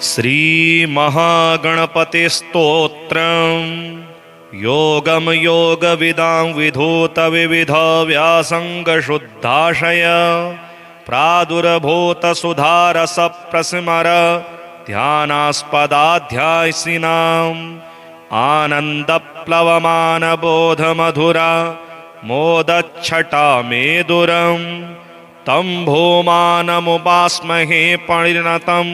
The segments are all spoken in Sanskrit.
श्रीमहागणपतिस्तोत्रम् योगं योगविदां विधूत विविध व्यासंगशुद्धाशय प्रादुर्भूतसुधारस प्रस्मर ध्यानास्पदाध्यायसिनाम् आनन्दप्लवमानबोधमधुरा मोदच्छटा मेदुरम् तं भूमानमुपास्महे परिणतं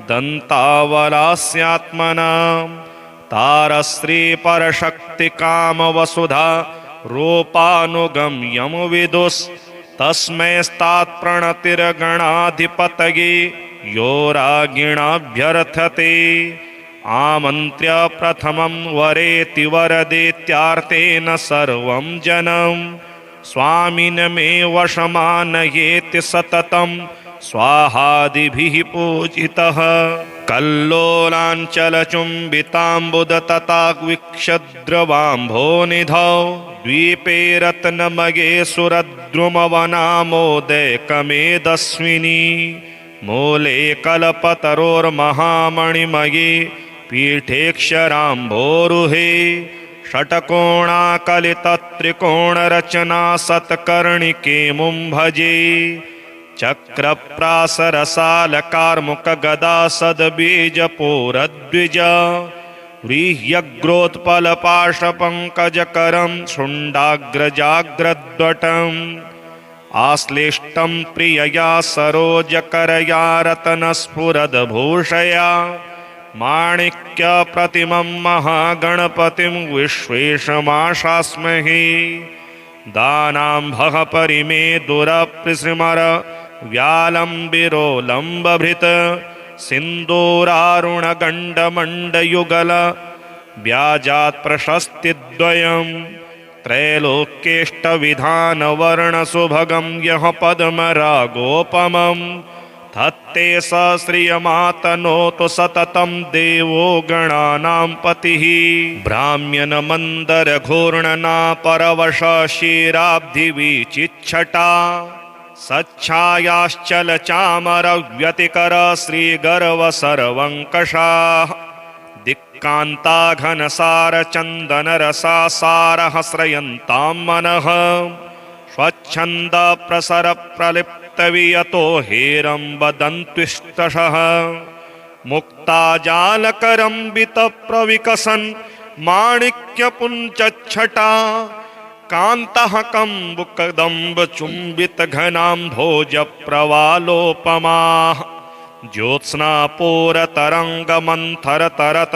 दन्तावलास्यात्मनां तारश्रीपरशक्तिकामवसुधा रूपानुगम्यं विदुस्तस्मैस्तात्प्रणतिर्गणाधिपतये यो रागिणाभ्यर्थते आमन्त्र्य प्रथमं वरेति वरदेत्यार्तेन सर्वं जनं स्वामिनमेव शमानयेति सततं स्वाहादिभिः पूजितः कल्लोलाञ्चलचुम्बिताम्बुदतताग्विक्षद्रवाम्भोनिधौ द्वीपे रत्नमये सुरद्रुमवनामोदयकमेदस्विनी मूले कल्पतरोर्महामणिमये पीठेक्षराम्भोरुहे षट्कोणाकलितत्रिकोणरचना सत्कर्णिके मुं भजे चक्रप्रासरसालकार्मुकगदा सद्बीजपोरद्विज व्रीह्यग्रोत्पलपाशपङ्कजकरं शुण्डाग्रजाग्रद्वटम् आश्लिष्टं प्रियया सरोजकरया रत्नस्फुरद्भूषया माणिक्यप्रतिमं महागणपतिं विश्वेशमाशास्महे दानाम्भः परिमेदुरप्रिस्मर व्यालम्बिरोलम्बभृत् सिन्दूरारुणगण्डमण्डयुगल व्याजात् प्रशस्तिद्वयं त्रैलोक्येष्टविधानवर्णसुभगं यः पद्मरागोपमं तत्ते स श्रियमातनोतु सततं देवो गणानां पतिः भ्राम्यन्मन्दरघूर्णना परवश क्षीराब्धिविचिच्छटा सच्छायाश्चलचामरव्यतिकर श्रीगर्वसर्वङ्कषाः दिक्कान्ता घनसारचन्दनरसासारः श्रयन्तां मनः स्वच्छन्दप्रसरप्रलिप्तवियतो हेरम्बदन्त्विष्टशः मुक्ताजालकरम्बितप्रविकसन् माणिक्यपुञ्चच्छटा कान्तः कम्बुकदम्बचुम्बितघनाम्भोजप्रवालोपमाः ज्योत्स्नापूरतरङ्गमन्थरतरत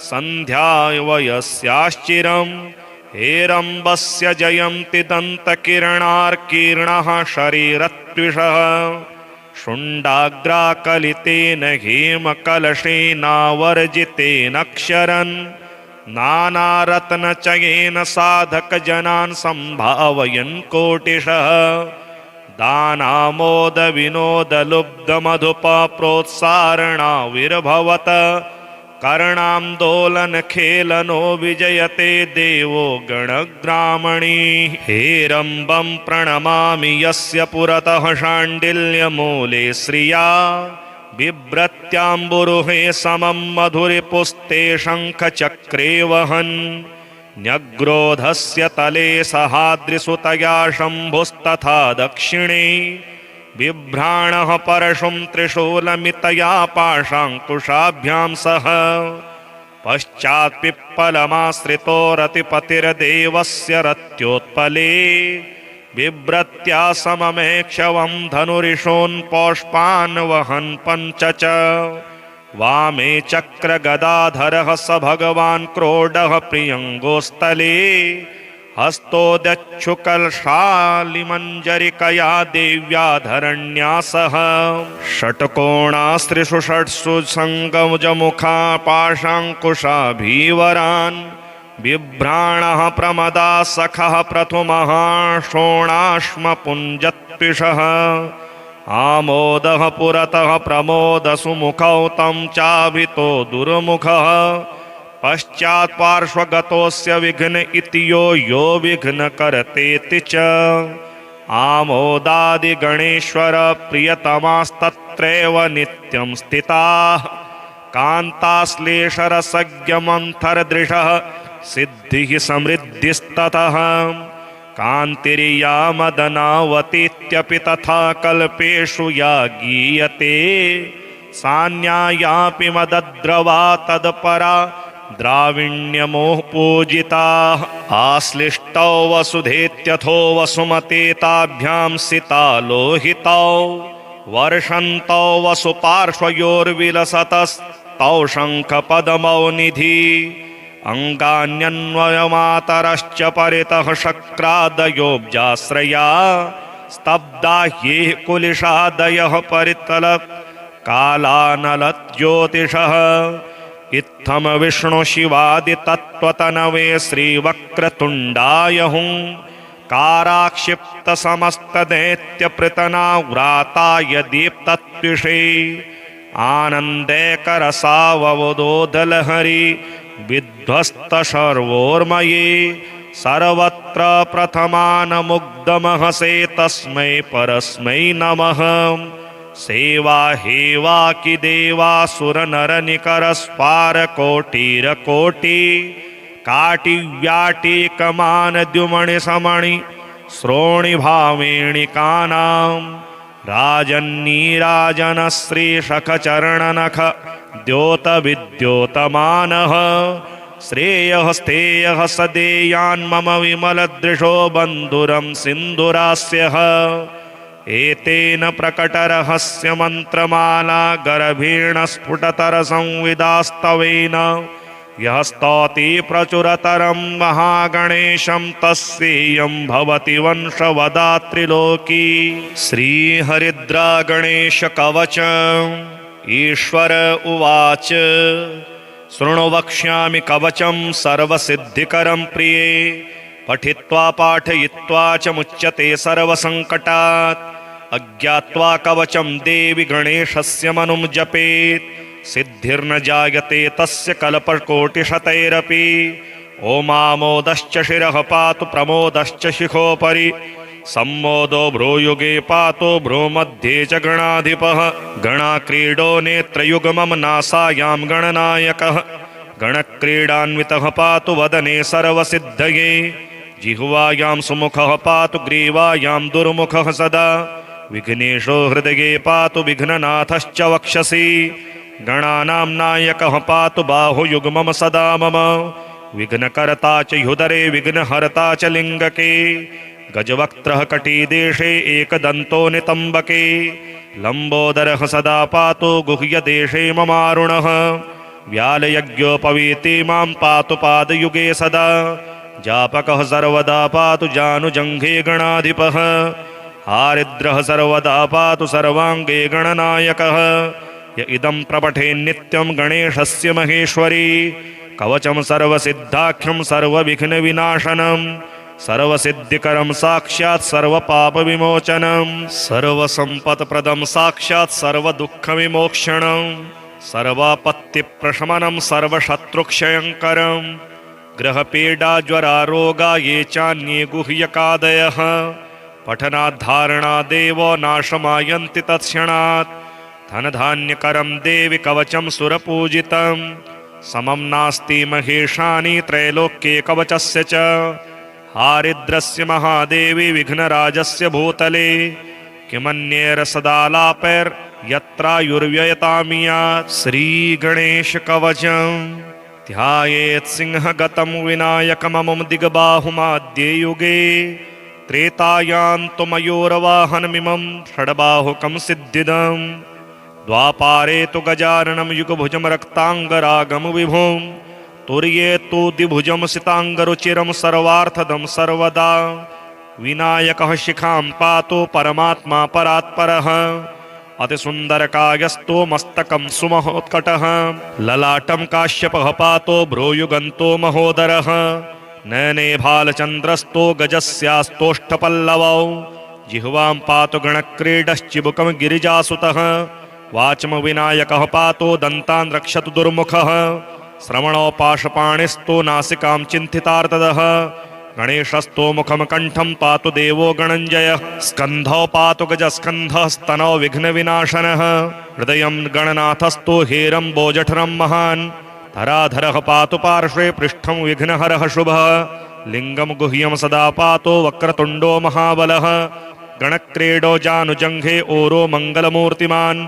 सन्ध्यावयस्याश्चिरं हेरम्बस्य जयन्ति दन्तकिरणार्कीर्णः शरीरत्विषः शुण्डाग्राकलितेन हेमकलशेनावर्जितेन क्षरन् नानारत्नचयेन साधकजनान् सम्भावयन् कोटिशः दानामोदविनोदलुब्धमधुप प्रोत्सारणाविर्भवत कर्णान्दोलनखेलनो विजयते देवो गणग्रामणी हेरम्बं प्रणमामि यस्य पुरतः शाण्डिल्यमूले श्रिया बिभ्रत्याम्बुरुहे समं मधुरिपुस्ते शङ्खचक्रे वहन् न्यग्रोधस्य तले सहाद्रिसुतया शम्भुस्तथा दक्षिणे बिभ्राणः परशुं त्रिशूलमितया पाशाङ्कुशाभ्यां सह पश्चात्पिप्पलमाश्रितो रतिपतिर्देवस्य रत्योत्पले बिभ्रत्या सममेक्षवं धनुरिषोन् पौष्पान् वहन् पञ्च च वामे चक्रगदाधरः स भगवान् क्रोडः प्रियङ्गोस्थले हस्तोदच्छुकलशालिमञ्जरिकया देव्या धरण्या सह षट्कोणास्त्रिषु षट्सु सङ्गमुखा पाशाङ्कुशाभीवरान् बिभ्राणः प्रमदा सखः प्रथमः शोणाश्मपुञ्जत्विषः आमोदः पुरतः प्रमोदसुमुखौ तं चाभितो दुर्मुखः पश्चात्पार्श्वगतोऽस्य विघ्न इति यो विघ्न करतेति च आमोदादिगणेश्वर प्रियतमास्तत्रैव नित्यं स्थिताः कान्ताश्लेषरसज्ञमन्थरदृशः सिद्धिः समृद्धिस्ततः कान्तिरिया मदनावतीत्यपि तथा कल्पेषु या गीयते सान्यायापि मदद्रवा तत्परा द्राविण्यमोह पूजिता आश्लिष्टौ वसुधेत्यथो वसुमते ताभ्यां सिता लोहितौ वर्षन्तौ वसुपार्श्वयोर्विलसतस्तौ शङ्खपदमौ निधि अङ्गान्यन्वयमातरश्च परितः शक्रादयोऽब्जाश्रया स्तब्धा ह्येः कुलिशादयः परितलत् कालानलज्योतिषः इत्थं विष्णुशिवादितत्त्वतनवे श्रीवक्रतुण्डाय हुं काराक्षिप्तसमस्तदैत्यपृतनाव्राताय दीप्तत्विषे आनन्दैकरसाववदोदलहरि विध्वस्तशर्वोर्मये सर्वत्र प्रथमानमुग्धमहसे तस्मै परस्मै नमः सेवा हेवाकि देवासुरनरनिकरस्पारकोटिरकोटि काटिव्याटिकमानद्युमणिसमणि श्रोणिभावेणिकानां राजन्नीराजनश्रीशखचरणनख द्योतविद्योतमानः श्रेयः स्थेयः सदेयान्मम विमलदृशो बन्धुरं सिन्धुरास्यः एतेन प्रकटरहस्यमन्त्रमाला गर्भेण स्फुटतरसंविदास्तवेन यः स्तौति प्रचुरतरं महागणेशं तस्येयं भवति वंशवदात्रिलोकी। श्रीहरिद्रागणेशकवच। ईश्वर उवाच शृणु वक्ष्यामि कवचं सर्वसिद्धिकरं प्रिये पठित्वा पाठयित्वा च मुच्यते सर्वसङ्कटात् अज्ञात्वा कवचं देवि गणेशस्य मनुं जपेत् सिद्धिर्न जायते तस्य कल्पकोटिशतैरपि ओमामोदश्च शिरः पातु प्रमोदश्च शिखोपरि सम्मोदो भ्रूयुगे पातु भ्रूमध्ये च गणाधिपः गणाक्रीडो नेत्रयुग्मं नासायां गणनायकः गणक्रीडान्वितः पातु वदने सर्वसिद्धये जिह्वायां सुमुखः पातु ग्रीवायां दुर्मुखः सदा विघ्नेशो हृदये पातु विघ्ननाथश्च वक्षसि गणानां नायकः पातु बाहुयुग्मं सदा मम विघ्नकर्ता च ह्युदरे विघ्नहर्ता च लिङ्गके गजवक्त्रः कटीदेशे एकदन्तो नितम्बके लम्बोदरः सदा पातु गुह्यदेशे ममारुणः व्यालयज्ञोपवीति मां पातु पादयुगे सदा जापकः सर्वदा पातु जानुजङ्घे गणाधिपः आरिद्रः सर्वदा पातु सर्वाङ्गे गणनायकः य इदं प्रपठेन्नित्यं गणेशस्य महेश्वरी कवचं सर्वसिद्धाख्यं सर्वविघ्नविनाशनं सर्वसिद्धिकरं साक्षात् सर्वपापविमोचनं सर्वसम्पत्प्रदं साक्षात् सर्वदुःखविमोक्षणं सर्वापत्तिप्रशमनं सर्वशत्रुक्षयङ्करं ग्रहपीडाज्वरारोगा ये चान्ये गुह्यकादयः पठनाद्धारणादेव नाशमायन्ति तत्क्षणात् धनधान्यकरं देवि कवचं सुरपूजितं समं नास्ति महेशानि त्रैलोक्ये कवचस्य च हारिद्रस्य महादेवी विघ्नराजस्य भूतले किमन्येरसदालापैर्यत्रायुर्व्ययतामियात् श्रीगणेशकवचं ध्यायेत् सिंहगतं विनायकममुं दिग्बाहुमाद्ये युगे त्रेतायां तु मयूरवाहनमिमं षड्बाहुकं सिद्धिदं द्वापारे तु गजाननं युगभुजं रक्ताङ्गरागं विभुं तुर्ये तु द्विभुजं सिताङ्गरुचिरं सर्वार्थदं सर्वदा विनायकः शिखां पातु परमात्मा परात्परः अतिसुन्दरकायस्तु मस्तकं सुमहोत्कटः ललाटं काश्यपः पातु भ्रूयुगन्तो महोदरः नयने भालचन्द्रस्तो गजस्यास्तोष्ठपल्लवौ जिह्वां पातु गणक्रीडश्चिबुकं गिरिजासुतः वाचं विनायकः पातु दन्तान् रक्षतु दुर्मुखः श्रवणो पाशपाणिस्तु नासिकां चिन्थितार्तदः गणेशस्तो मुखम कंठम पातु देवो गणञ्जयः स्कन्धौ पातु गजस्कन्धः स्तनौ विघ्नविनाशनः हृदयं गणनाथस्तु हेरम्बोजठरं महान् धराधरः पातु पार्श्वे पृष्ठं विघ्नहरः शुभः लिंगम गुह्यम सदा पातो वक्रतुंडो महाबलः गणक्रीडो जानुजंघे ओरो मंगलमूर्तिमान्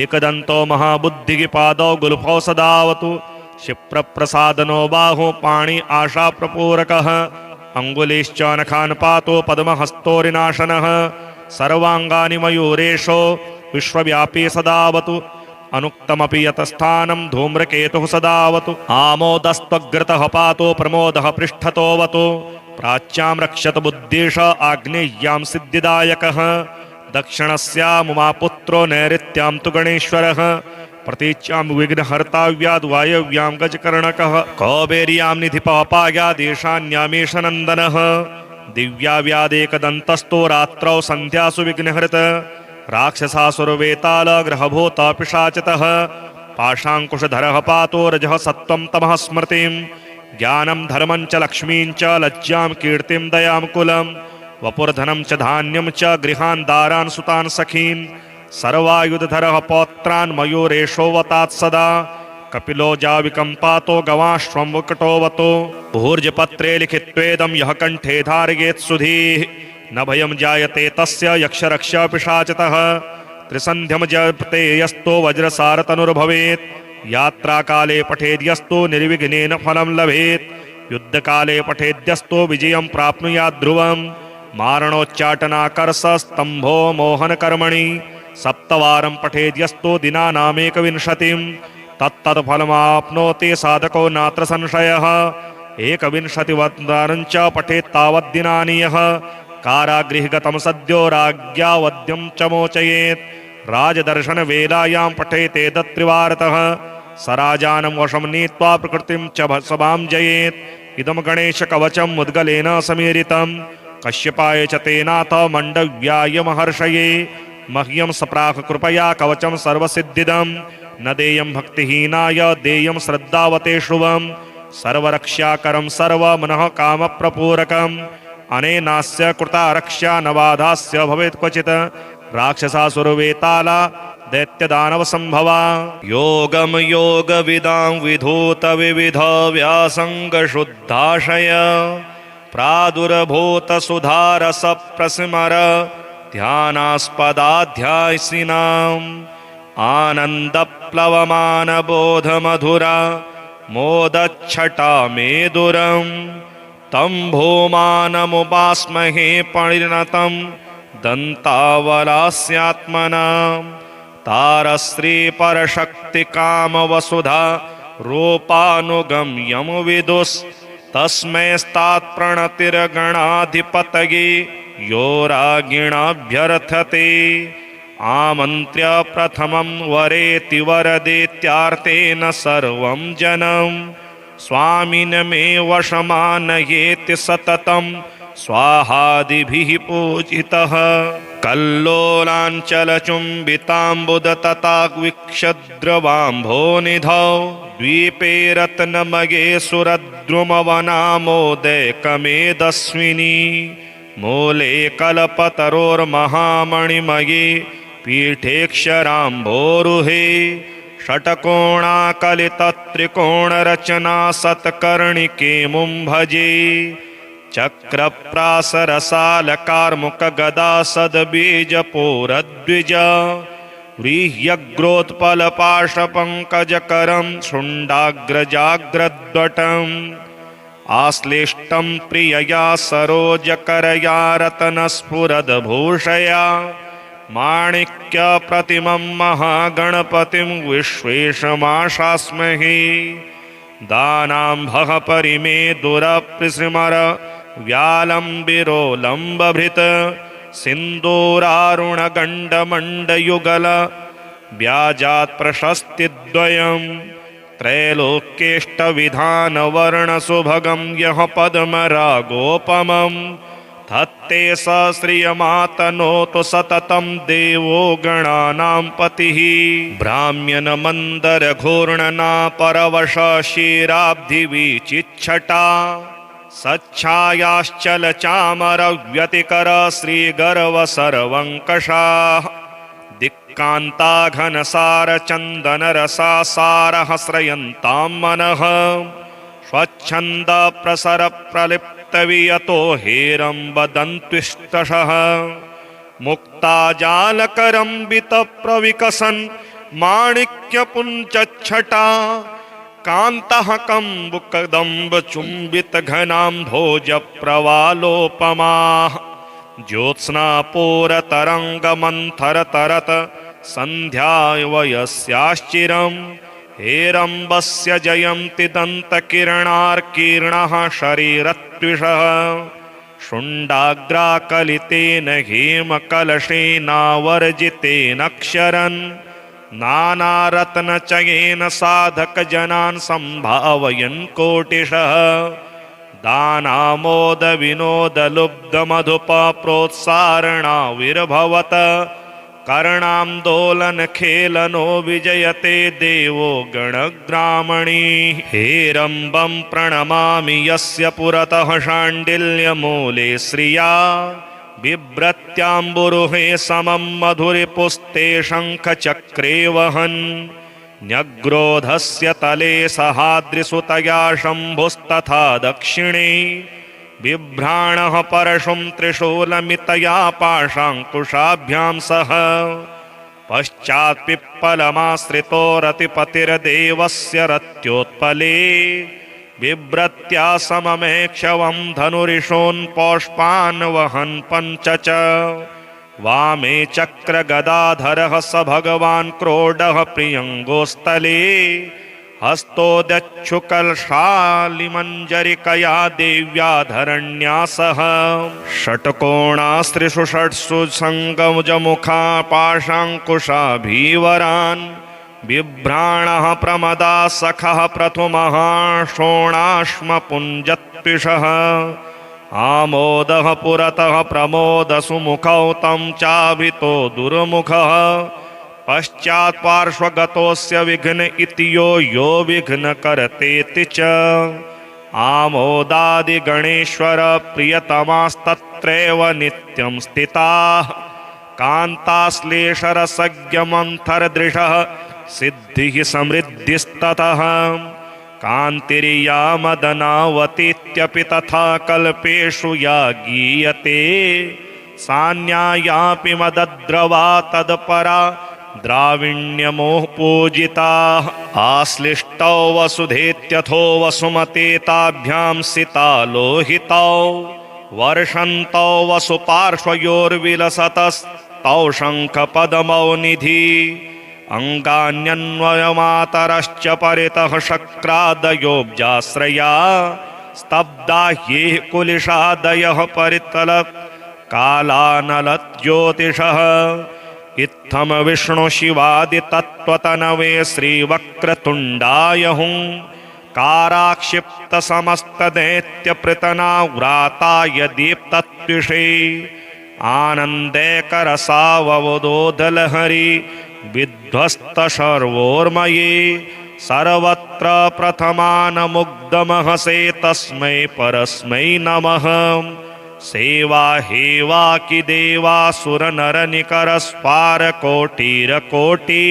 एकदंतो महाबुद्धिपादौ गुल्फौ सदावतु क्षिप्रप्रसादनो बाहु पाणि आशा प्रपूरकः अंगुलीश्च नखान् पातो पद्महस्तोरिनाशनः सर्वांगानि मयूरेशो विश्वव्यापी सदावतु अनुक्तमपि यतस्थानं धूम्रकेतुः सदावतु आमोदस्त्वग्रतः पातो प्रमोदः पृष्ठतोऽवतु प्राच्यां रक्षत बुद्धिश आग्नेय्यां सिद्धिदायकः दक्षिणस्यामुमापुत्रो नैऋत्यां तु गणेश्वरः प्रतीच्यां विघ्नहर्ताव्याद् वायव्यां गजकर्णकः कौबेर्यां निधिपापायादेशान्यामेष नन्दनः दिव्याव्यादेकदन्तस्तो रात्रौ सन्ध्यासु विघ्नहृत राक्षसासुरवेताल ग्रहभूत पिशाचतः पाशाङ्कुशधरः पातो रजः सत्त्वं तमः स्मृतिं ज्ञानं धर्मं च लक्ष्मीं च लज्जां कीर्तिं दयां कुलं वपुर्धनं च धान्यं च गृहान् दारान् सुतान् सखीन् सर्वायुधधरः पौत्रान् मयूरेशोऽवतात् सदा कपिलो जाविकं पातो गवाश्वं वकटोऽवतो भूर्जपत्रे लिखित्वेदं यः कंठे धारयेत् सुधीः न भयं जायते तस्य यक्षरक्ष पिशाचतः त्रिसन्ध्यं जपते यस्तो वज्रसारतनुर्भवेत् यात्राकाले पठेद्यस्तो निर्विघ्नेन फलं लभेत् युद्धकाले पठेद्यस्तो विजयं प्राप्नुयात् ध्रुवं मारणोच्चाटनाकर्षस्तम्भो मोहनकर्मणि सप्तवारं पठेद्यस्तो दिनानामेकविंशतिं तत्तत्फलमाप्नोति साधको नात्र संशयः एकविंशतिवारं च पठेत् तावद्दिनानि यः कारागृहगतं सद्यो राज्ञावद्यं च मोचयेत् राजदर्शनवेलायां पठेते दत्त्रिवारतः स राजानं वशं नीत्वा प्रकृतिं च सभां जयेत् इदं गणेशकवचं मुद्गलेन समीरितं कश्यपाय च तेनाथ मण्डव्याय महर्षये मह्यं सप्राह कृपया कवचं सर्वसिद्धिदं न देयं भक्तिहीनाय देयं श्रद्धावते शुभं सर्वरक्षाकरं सर्वमनः कामप्रपूरकम् अनेनास्य कृता रक्षा न बाधास्य भवेत् क्वचित् राक्षसासुरवेताला दैत्यदानवसम्भवा योगं योगविदां विधूत विविध व्यासङ्गशुद्धाशय प्रादुर्भूत सुधारस प्रस्मर ध्यानास्पदाध्यायसिनाम् आनन्दप्लवमानबोधमधुरा मोदच्छटा मेदुरम् तं भूमानमुपास्महे परिणतं दन्तावलास्यात्मनां तारश्रीपरशक्तिकामवसुधा रूपानुगम्यं विदुस्तस्मैस्तात्प्रणतिर्गणाधिपतये यो रागिणाभ्यर्थते आमन्त्र्य प्रथमं वरेति वरदेत्यार्तेन सर्वं जनम् स्वामिनमेव वशमानयेति सततं स्वाहादिभिः पूजितः कल्लोलाञ्चलचुम्बिताम्बुदतताग्विक्षद्रवाम्भोनिधौ द्वीपे रत्नमये सुरद्रुमवनामोदयकमेदस्विनी मूले कल्पतरोर्महामणिमये पीठेक्षराम्भोरुहे षट्कोणाकलितत्रिकोणरचना सत्कर्णिके मुं भजे चक्रप्रासरसालकार्मुकगदा सद्बीजपोरद्विज व्रीह्यग्रोत्पलपाशपङ्कजकरं शुण्डाग्रजाग्रद्वटम् आश्लिष्टं प्रियया सरोजकरया रत्नस्फुरद्भूषया माणिक्यप्रतिमं महागणपतिं विश्वेशमाशास्महे दानाम्भः परिमे दुरप्रिस्मर व्यालम्बिरोलम्बभृत सिन्दूरारुणगण्डमण्डयुगल व्याजात् प्रशस्तिद्वयम् त्रैलोक्येष्टविधानवर्णसुभगं यः पद्मरागोपमम् धत्ते स श्रियमातनोतु सततं देवो गणानां पतिः भ्राम्यनमन्दरघूर्णना परवश क्षीराब्धिविचिच्छटा सच्छायाश्चलचामरव्यतिकर श्रीगर्व सर्वङ्कषाः दिक्कान्ता घनसारचन्दनरसा सारहस्रयन्तां मनः स्वच्छन्द प्रसर प्रलिप्तवियतो हेरम्बदन्त्विष्टशः मुक्ताजालकरम्बितप्रविकसन् माणिक्यपुञ्जच्छटा कान्तः कम्बुकदम्बचुम्बितघनाम्भोजप्रवालोपमाः ज्योत्स्नापूरतरङ्गमन्थरतरत सन्ध्यावयस्याश्चिरम् हेरम्बस्य जयन्ति दन्तकिरणार्कीर्णः शरीरत्विषः शुण्डाग्राकलितेन हेमकलशेनावर्जितेनक्षरन् नानारत्नचयेन साधकजनान् सम्भावयन् कोटिशः दानामोदविनोदलुब्धमधुपप्रोत्सारणाविर्भवत कर्णान्दोलनखेलनो विजयते देवो गणग्रामणी हेरम्बं प्रणमामि यस्य पुरतः शाण्डिल्यमूले श्रिया बिभ्रत्याम्बुरुहे समं मधुरिपुस्ते शङ्खचक्रे वहन् न्यग्रोधस्य तले सहाद्रिसुतया शम्भुस्तथा दक्षिणे बिभ्राणः परशुं त्रिशूलमितया पाशाङ्कुशाभ्यां सह पश्चात्पिप्पलमाश्रितो रतिपतिर्देवस्य रत्योत्पले बिभ्रत्या सममेक्षवं धनुरिषोन् पौष्पान् वहन् पञ्च च वामे चक्रगदाधरः स भगवान् क्रोडः प्रियङ्गोस्थले हस्तोदच्छुकलशालिमञ्जरिकया देव्या धरण्या सह षट्कोणास्त्रिषु षट्सु सङ्गमुखा पाशाङ्कुशाभीवरान् बिभ्राणः प्रमदा सखः प्रथमः शोणाश्मपुञ्जत्विषः आमोदः पुरतः प्रमोदसुमुखौ तं चाभितो दुर्मुखः पश्चात् पार्श्वगतोऽस्य विघ्न इति यो विघ्न करतेति च आमोदादिगणेश्वर प्रियतमास्तत्रैव नित्यं स्थिताः कान्ताश्लेषरसज्ञमन्थरदृशः सिद्धिः समृद्धिस्ततः कान्तिर्या मदनावतीत्यपि तथा कल्पेषु या गीयते सान्यायापि मदद्रवा तत्परा द्राविण्यमोह पूजिता आश्लिष्टौ वसुधेत्यथो वसुमते ताभ्यां सिता लोहितौ वर्षन्तौ वसुपार्श्वयोर्विलसतस्तौ शङ्खपदमौ निधि अङ्गान्यन्वयमातरश्च परितः शक्रादयोऽब्जाश्रया स्तब्धा ह्येः कुलिशादयः परितल कालानलज्योतिषः इत्थं विष्णुशिवादितत्त्वतनवे श्रीवक्रतुण्डाय हुं काराक्षिप्तसमस्तदैत्यपृतनाव्राताय दीप्तत्विषे आनन्दैकरसाववदोदलहरि विध्वस्तशर्वोर्मये सर्वत्र प्रथमानमुग्धमहसे तस्मै परस्मै नमः सेवा हेवाकि देवासुरनरनिकरस्पारकोटिरकोटि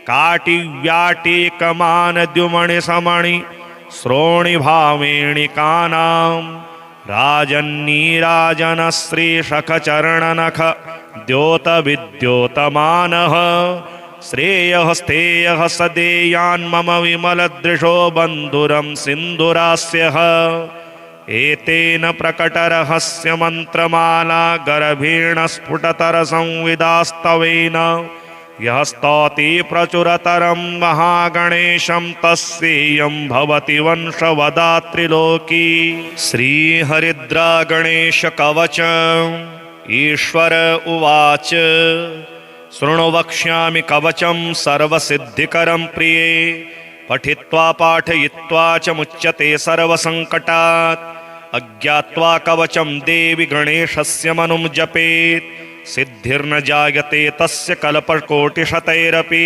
काटिव्याटिकमानद्युमणिसमणि श्रोणिभावेणिकानां राजन्नीराजनश्रीशखचरणनख द्योतविद्योतमानः श्रेयः स्थेयः सदेयान् मम विमलदृशो बन्धुरं सिन्धुरास्यः एतेन प्रकटरहस्य मन्त्रमाला गर्भेण स्फुटतरसंविदास्तवेन यः स्तौति प्रचुरतरं महागणेशं तस्येयं भवति वंशवदात्रिलोकी श्रीहरिद्रा गणेशकवच ईश्वर उवाच शृणु वक्ष्यामि कवचं सर्वसिद्धिकरं प्रिये पठित्वा पाठयित्वा च मुच्यते सर्वसङ्कटात् अज्ञात्वा कवचं देवि गणेशस्य मनुं जपेत् सिद्धिर्न जायते तस्य कल्पकोटिशतैरपि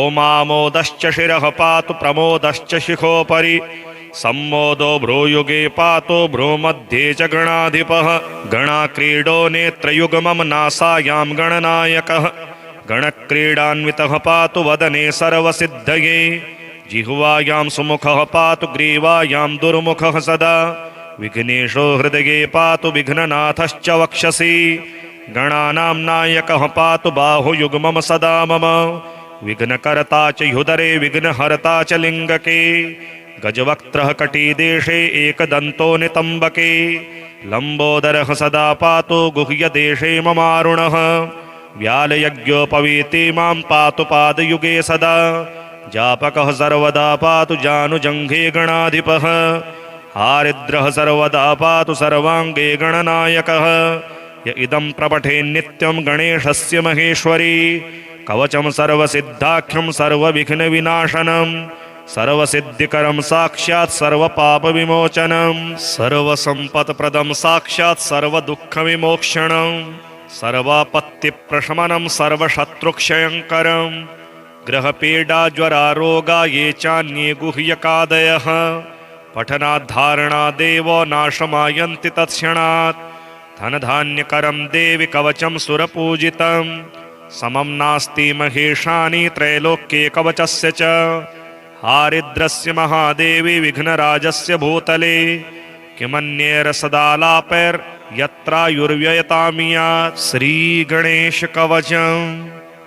ओमामोदश्च शिरः पातु प्रमोदश्च शिखोपरि सम्मोदो भ्रूयुगे पातो भ्रूमध्ये च गणाधिपः गणाक्रीडो नेत्रयुग्मं नासायां गणनायकः गणक्रीडान्वितः पातु वदने सर्वसिद्धये जिह्वायां सुमुखः पातु ग्रीवायां दुर्मुखः सदा विघ्नेशो हृदये पातु विघ्ननाथश्च वक्षसि गणानां नायकः पातु बाहुयुग्मं सदा मम विघ्नकर्ता च ह्युदरे विघ्नहर्ता च लिङ्गके गजवक्त्रः कटिदेशे एकदन्तो नितम्बके लम्बोदरः सदा पातु गुह्यदेशे ममारुणः व्यालयज्ञोपवीते मां पातु पादयुगे सदा जापकः सर्वदा पातु जानुजङ्घे गणाधिपः हारिद्रः सर्वदा पातु सर्वाङ्गे गणनायकः य इदं प्रपठेन्नित्यं गणेशस्य महेश्वरी कवचं सर्वसिद्धाख्यं सर्वविघ्नविनाशनं सर्वसिद्धिकरं साक्षात् सर्वपापविमोचनं सर्वसम्पत्प्रदं साक्षात् सर्वदुःखविमोक्षणं सर्वापत्तिप्रशमनं सर्वशत्रुक्षयङ्करं ग्रहपीडाज्वरारोगा ये चान्ये गुह्यकादयः पठनाद्धारणादेव नाशमायन्ति तत्क्षणात् धनधान्यकरं देवि कवचं सुरपूजितं समं नास्ति महेशानि त्रैलोक्ये कवचस्य च हारिद्रस्य महादेवी विघ्नराजस्य भूतले किमन्यैर्सदालापैर्यत्रायुर्व्ययतामियात् श्रीगणेशकवचम्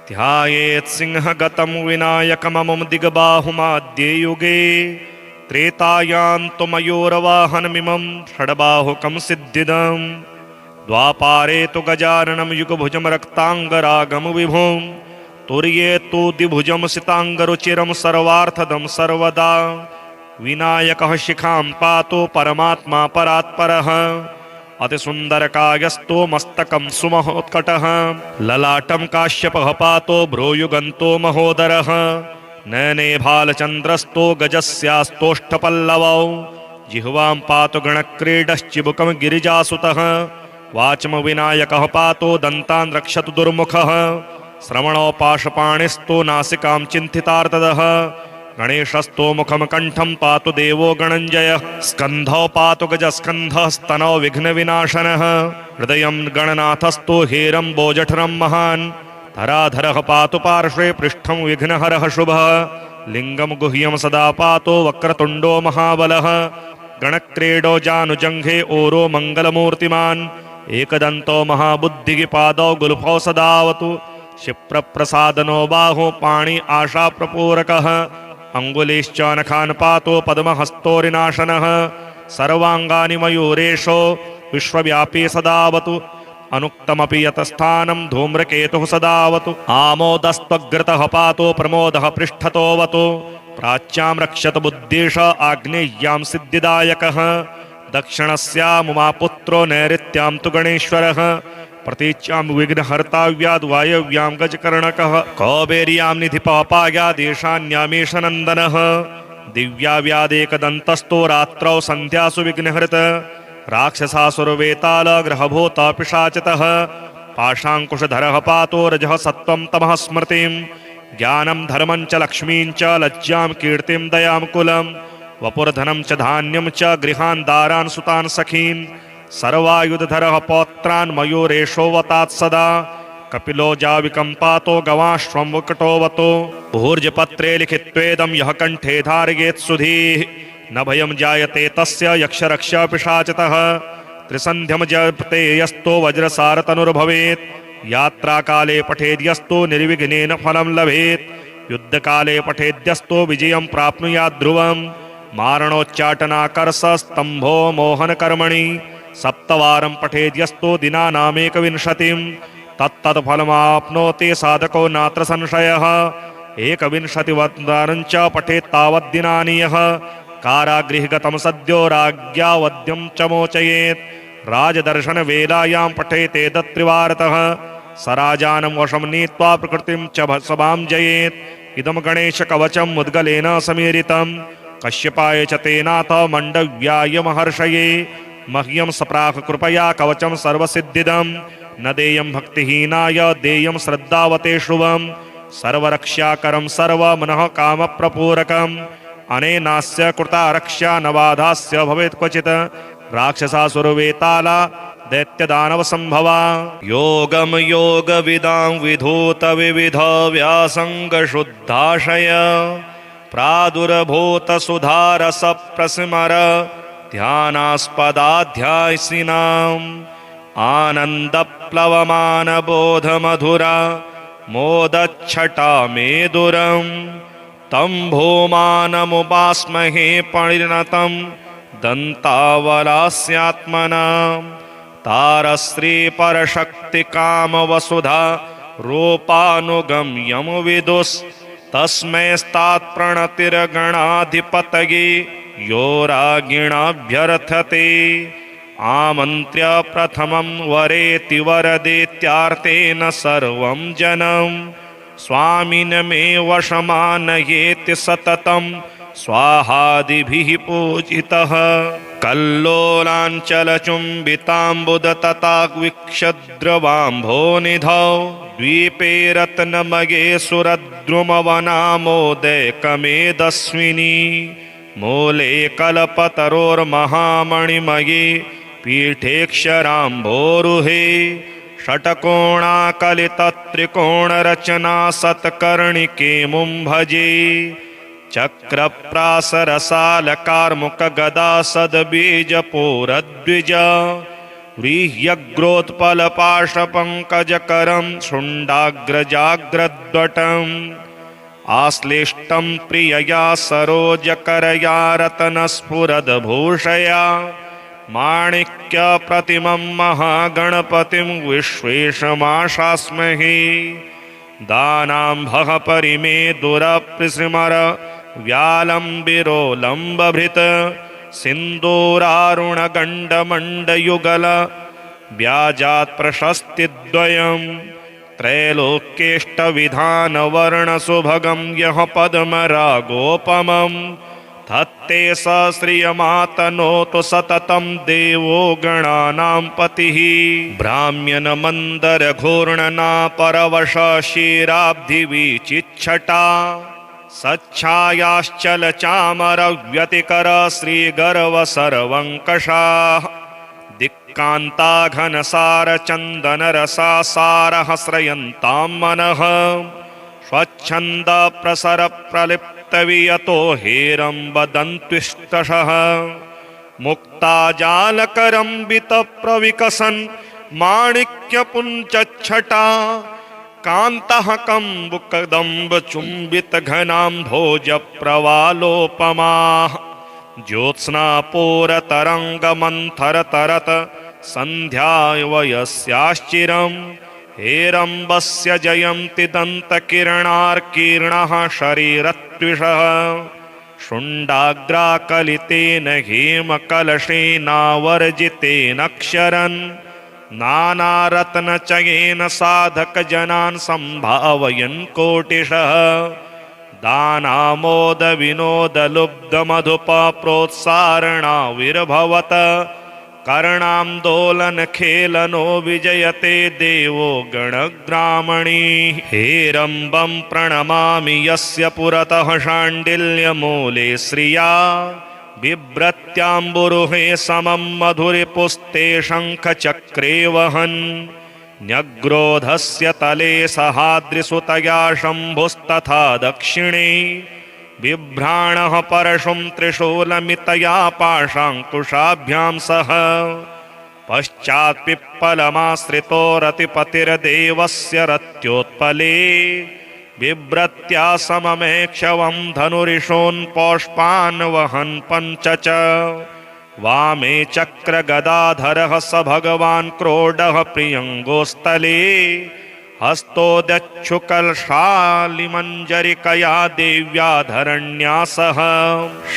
ध्यायेत् सिंहगतं विनायकममुं दिग्बाहुमाद्ये युगे त्रेतायां तु मयूरवाहनमिमं षड्बाहुकं सिद्धिदम् द्वापारे तु गजाननं युगभुजं रक्ताङ्गरागं विभुं तुर्ये तु द्विभुजं सिताङ्गरुचिरं सर्वार्थदं सर्वदा विनायकः शिखां पातु परमात्मा परात्परः अतिसुन्दरकायस्तो मस्तकं सुमहोत्कटः ललाटं काश्यपः पातो भ्रूयुगन्तो महोदरः नयने भालचन्द्रस्तो गजस्यास्तोष्ठपल्लवौ जिह्वां पातु गणक्रीडश्चिबुकं गिरिजासुतः वाचं विनायकः पातो दन्तान् रक्षतु दुर्मुखः श्रवणो पाशपाणिस्तो नासिकां चिन्तितार्तदः गणेशस्तो मुखं कण्ठं पातु देवो गणञ्जयः स्कन्धौ पातु गजस्कन्धः स्तनौ विघ्नविनाशनः हृदयं गणनाथस्तो हेरम्बोजठरं महान् धराधरः पातु पार्श्वे पृष्ठं विघ्नहरः शुभः लिङ्गं गुह्यं सदा पातो वक्रतुण्डो महाबलः गणक्रीडो जानुजङ्घे ओरो मङ्गलमूर्तिमान् एकदन्तो महाबुद्धिपादौ गुल्फौ सदावतु क्षिप्रप्रसादनो बाहो पाणि आशाप्रपूरकः अङ्गुलीश्च नखान् पातो पद्महस्तोरिनाशनः सर्वाङ्गानि मयूरेशो विश्वव्यापी सदावतु अनुक्तमपि यतस्थानं धूम्रकेतुः सदावतु आमोदस्त्वग्रतः पातो प्रमोदः पृष्ठतोऽवतु प्राच्यां रक्षत बुद्धीश आग्नेय्यां सिद्धिदायकः दक्षिणस्यामुमापुत्रो नैऋत्यां तु गणेश्वरः प्रतीच्यां विघ्नहर्ताव्याद् वायव्यां गजकर्णकः कौबेर्यां निधिपापायादेशान्यामेशनन्दनः दिव्याव्यादेकदन्तस्तो रात्रौ सन्ध्यासु विघ्नहृत राक्षसासुरवेतालग्रहभूता पिशाचतः पाशाङ्कुशधरः पातो रजः सत्त्वं तमः स्मृतिं ज्ञानं धर्मं च लक्ष्मीं च लज्जां कीर्तिं दयां कुलं वपुर्धनं च धान्यं च गृहान् दारान् सुतान् सखीन् सर्वायुधधरः पौत्रान् मयूरेशोऽवतात् सदा कपिलो जाविकं पातो गवाश्वं वकटोऽवतो भूर्जपत्रे लिखित्वेदं यः कण्ठे धारयेत् सुधीः न भयं जायते तस्य यक्षरक्षा पिशाचतः त्रिसन्ध्यं जपते यस्तो वज्रसारतनुर्भवेत् यात्राकाले पठेद्यस्तो निर्विघ्नेन फलं लभेत् युद्धकाले पठेद्यस्तो विजयं प्राप्नुयात् ध्रुवं मारणोच्चाटनाकर्षस्तम्भो मोहनकर्मणि सप्तवारं पठेद्यस्तो दिनानामेकविंशतिं तत्तत्फलमाप्नोति साधको नात्र संशयः एकविंशतिवारं च पठेत् तावद्दिनानि यः कारागृहगतं सद्यो राज्ञावद्यं च मोचयेत् राजदर्शनवेलायां पठेते दत्त्रिवारतः सराजानं वशं नीत्वा प्रकृतिं च सभां जयेत् इदं गणेशकवचम् मुद्गलेन समीरितं कश्यपाय च तेनाथ मण्डव्याय महर्षये मह्यं सप्राह कृपया कवचं सर्वसिद्धिदं न देयं भक्तिहीनाय देयं श्रद्धावते शुभं सर्वरक्षाकरं सर्वमनः कामप्रपूरकम् अनेनास्य कृता रक्षा न बाधास्य भवेत् क्वचित् राक्षसासुरवेताला दैत्यदानवसम्भवा योगम योगविदां विधूत विविध व्यासङ्गशुद्धाशय प्रादुर्भूत सुधारस प्रस्मर ध्यानास्पदाध्यायसिनाम् आनन्दप्लवमानबोधमधुरा मोदच्छटा मेदुरम् तं भूमानमुपास्महे परिणतं दन्तावलास्यात्मनाम् तारश्रीपरशक्तिकामवसुधा रूपानुगम्यं विदुस्तस्मैस्तात्प्रणतिर्गणाधिपतये यो रागिणाभ्यर्थते आमन्त्र्य प्रथमं वरेति वरदेत्यार्तेन सर्वं जनं स्वामिनमेव वशमानयेति सततं स्वाहादिभिः पूजितः कल्लोलाञ्चलचुम्बिताम्बुदतताग्विक्षद्रवाम्भोनिधौ द्वीपे रत्नमये सुरद्रुमवनामोदयकमेदस्विनी मूले कल्पतरोर्महामणिमये पीठेक्षराम्भोरुहे षट्कोणाकलितत्रिकोणरचना सत्कर्णिकेमुं भजे चक्रप्रासरसालकार्मुकगदा सद्बीजपोरद्विज व्रीह्यग्रोत्पलपाशपङ्कजकरं शुण्डाग्रजाग्रद्वटम् आश्लिष्टं प्रियया सरोजकरया रत्नस्फुरद्भूषया माणिक्यप्रतिमं महागणपतिं विश्वेशमाशास्महे दानाम्भः परिमे दुरप्रिसृमर व्यालम्बिरोलम्बभृत् सिन्दूरारुणगण्डमण्डयुगल व्याजात् प्रशस्तिद्वयम् त्रैलोक्येष्टविधानवर्णसुभगं यः पद्मरागोपमं धत्ते स श्रियमातनोतु सततं देवो गणानां पतिः भ्राम्यन्मन्दरघूर्णनापरवश क्षीराब्धिविचिच्छटा सच्छायाश्चलचामरव्यतिकर श्रीगर्वसर्वङ्कषाः दिक्कान्ताघनसारचन्दनरसासारः स्रयन्तां मनः स्वच्छन्दप्रसरप्रलिप्तवियतो हेरम्बदन्त्विष्टशः मुक्ताजालकरम्बितप्रविकसन् माणिक्यपुञ्चच्छटा कान्तः कम्बुकदम्बचुम्बितघनाम्भोजप्रवालोपमाः ज्योत्स्नापूरतरङ्गमन्थरतरत सन्ध्यावयस्याश्चिरं हेरम्बस्य जयन्ति दन्तकिरणार्कीर्णः शरीरत्विषः शुण्डाग्राकलितेन हेमकलशेनावर्जितेनक्षरन् नानारत्नचयेन साधकजनान् सम्भावयन् कोटिशः दानामोदविनोदलुब्धमधुपप्रोत्सारणाविर्भवत कर्णान्दोलनखेलनो विजयते देवो गणग्रामणी हेरम्बं प्रणमामि यस्य पुरतः शाण्डिल्यमूले श्रिया बिभ्रत्याम्बुरुहे समं मधुरिपुस्ते शङ्खचक्रे वहन् न्यग्रोधस्य तले सहाद्रिसुतया शम्भुस्तथा दक्षिणे बिभ्राणः परशुं त्रिशूलमितया पाशाङ्कुशाभ्यां सह पश्चात्पिप्पलमाश्रितो रतिपतिर्देवस्य रत्योत्पले बिभ्रत्या सममेक्षवं धनुरिषोन् पौष्पान् वहन् पञ्च च वामे चक्रगदाधरः स भगवान् क्रोडः प्रियङ्गोस्थले हस्तोदच्छुकलशालिमञ्जरिकया देव्याधरण्या सह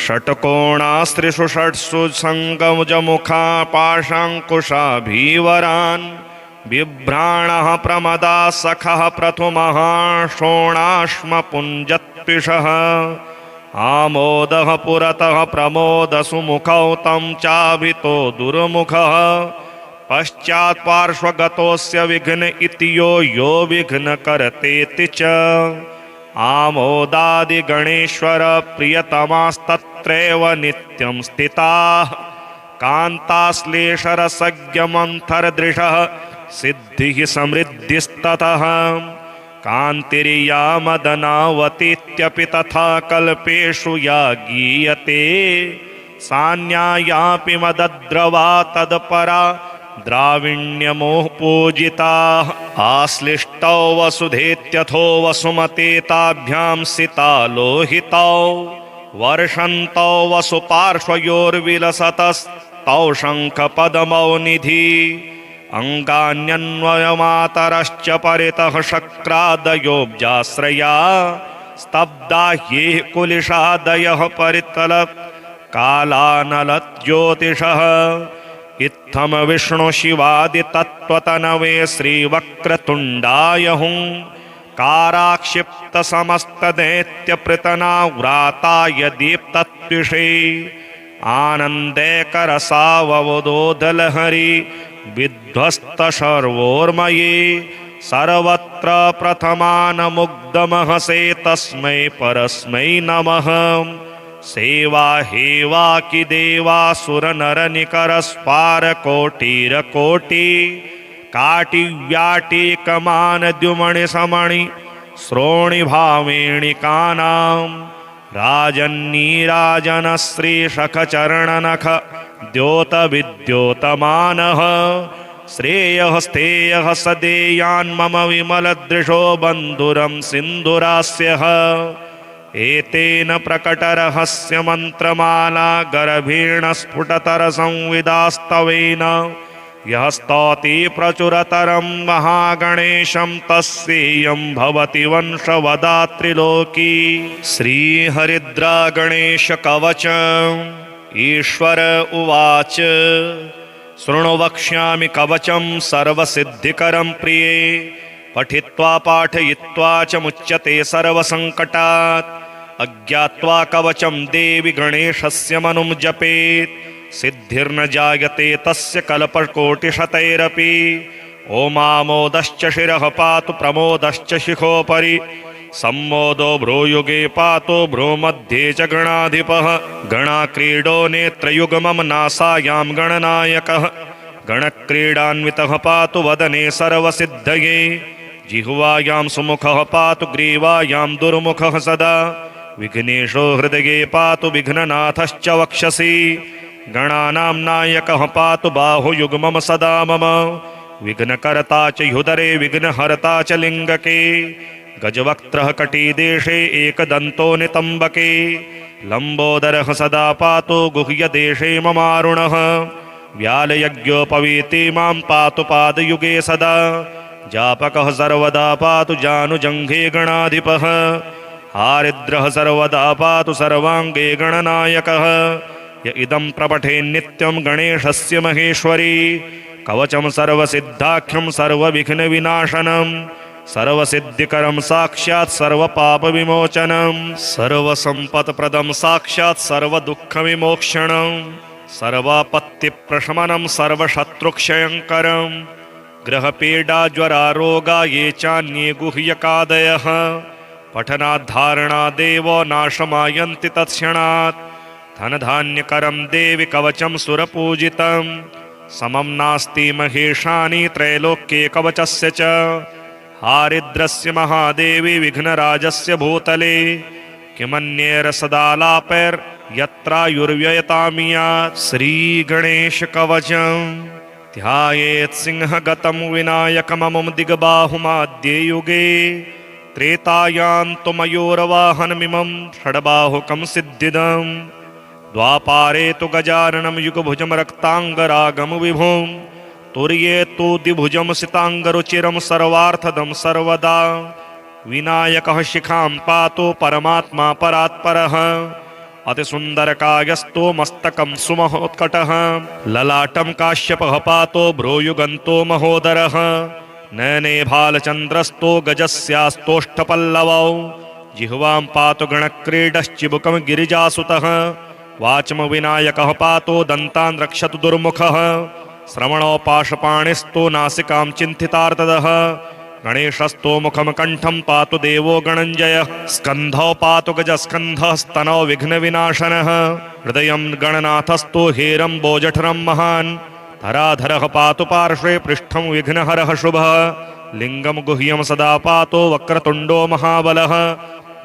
षट्कोणास्त्रिषु षट्सु सङ्गमुखा पाशाङ्कुशाभीवरान् बिभ्राणः प्रमदा सखः प्रथुमः शोणाश्मपुञ्जत्विषः आमोदः पुरतः प्रमोदसुमुखौ तं चाभितो दुर्मुखः पश्चात्पार्श्वगतोऽस्य विघ्न इति यो विघ्न करतेति च आमोदादिगणेश्वर प्रियतमास्तत्रैव नित्यं स्थिताः कान्ताश्लेषरसज्ञमन्थरदृशः सिद्धिः समृद्धिस्ततः कान्तिर्या मदनावतीत्यपि तथा कल्पेषु या गीयते सान्यायापि मदद्रवा तत्परा द्राविण्यमोह पूजिता आश्लिष्टौ वसुधेत्यथो वसुमते ताभ्यां सिता लोहितौ वर्षन्तौ वसुपार्श्वयोर्विलसतस्तौ शङ्खपदमौ निधि अङ्गान्यन्वयमातरश्च परितः शक्रादयोऽब्जाश्रया स्तब्धा ह्येः कुलिशादयः परितलत् कालानलज्योतिषः इत्थं विष्णुशिवादितत्त्वतनवे श्रीवक्रतुण्डाय हुं काराक्षिप्तसमस्तदैत्यपृतनाव्राताय दीप्तत्विषे आनन्दैकरसाववदोदलहरि विध्वस्तशर्वोर्मये सर्वत्र प्रथमानमुग्धमहसे तस्मै परस्मै नमः सेवा हेवा कि देवासुरनरनिकरस्पारकोटिरकोटि काटिव्याटिकमानद्युमणिसमणि श्रोणिभावेणिकानां राजन्नीराजनश्रीशखचरणनख द्योतविद्योतमानः श्रेयः स्थेयः सदेयान्मम विमलदृशो बन्धुरं सिन्धुरास्यः एतेन प्रकटरहस्यमन्त्रमाला गर्भेण स्फुटतरसंविदास्तवेन यः स्तौति प्रचुरतरं महागणेशं तस्येयं भवति वंशवदात्रिलोकी। श्रीहरिद्रागणेशकवच। ईश्वर उवाच शृणु वक्ष्यामि कवचं सर्वसिद्धिकरं प्रिये पठित्वा पाठयित्वा च मुच्यते सर्वसङ्कटात् अज्ञात्वा कवचं देवि गणेशस्य मनुं जपेत् सिद्धिर्न जायते तस्य कल्पकोटिशतैरपि ओमामोदश्च शिरः पातु प्रमोदश्च शिखोपरि सम्मोदो भ्रूयुगे पातु भ्रूमध्ये च गणाधिपः गणाक्रीडो नेत्रयुग्मं नासायां गणनायकः गणक्रीडान्वितः पातु वदने सर्वसिद्धये जिह्वायां सुमुखः पातु ग्रीवायां दुर्मुखः सदा विघ्नेशो हृदये पातु विघ्ननाथश्च वक्षसि गणानां नायकः पातु बाहुयुग्मं सदा मम विघ्नकर्ता च ह्युदरे विघ्नहर्ता च लिङ्गके गजवक्त्रः कटिदेशे एकदन्तो नितम्बके लम्बोदरः सदा पातु गुह्यदेशे ममारुणः व्यालयज्ञोपवीति मां पातु पादयुगे सदा जापकः सर्वदा पातु जानुजङ्घे गणाधिपः हारिद्रः सर्वदा पातु सर्वाङ्गे गणनायकः य इदं प्रपठे नित्यं गणेशस्य महेश्वरी कवचं सर्वसिद्धाख्यं सर्वविघ्नविनाशनं सर्वसिद्धिकरं साक्षात् सर्वपापविमोचनं सर्वसम्पत्प्रदं साक्षात् सर्वदुःखविमोक्षणं सर्वापत्तिप्रशमनं सर्वशत्रुक्षयङ्करं ग्रहपीडाज्वरारोगा ये चान्ये गुह्यकादयः पठनाद्धारणादेव नाशमायन्ति तत्क्षणात् धनधान्यकरं देवि कवचं सुरपूजितं समं नास्ति महेशानि त्रैलोक्ये कवचस्य च हारिद्रस्य महादेवी विघ्नराजस्य भूतले किमन्यैर्सदालापैर्यत्रायुर्व्ययतामियात् श्रीगणेशकवचं ध्यायेत् सिंहगतं विनायकममुं दिग्बाहुमाद्ये युगे त्रेतायां तु मयूरवाहनमिमं षड्बाहुकं सिद्धिदम् द्वापारे तु गजाननं युगभुजं रक्ताङ्गरागं विभुं तुर्ये तु द्विभुजं सिताङ्गरुचिरं सर्वार्थदं सर्वदा विनायकः शिखां पातु परमात्मा परात्परः अतिसुन्दरकायस्तो मस्तकं सुमहोत्कटः ललाटं काश्यपः पातो भ्रूयुगन्तो महोदरः नयने भालचन्द्रस्तो गजस्यास्तोष्ठपल्लवौ जिह्वां पातु गणक्रीडश्चिबुकं गिरिजासुतः वाचम विनायकः पातो दन्तान् रक्षतु दुर्मुखः श्रवणो पाशपाणिस्तो नासिकां चिन्तितार्तदः गणेशस्थो मुखम कंठम पातु देवो गणञ्जयः स्कन्धौ पातु गजस्कन्धः स्तनौ विघ्नविनाशनः हृदयं गणनाथस्थो हेरम्बोजठरं महान् धराधरः पातु पार्श्वे पृष्ठं विघ्नहरः शुभः लिंगम गुह्यम सदा पातो वक्रतुंडो महाबलः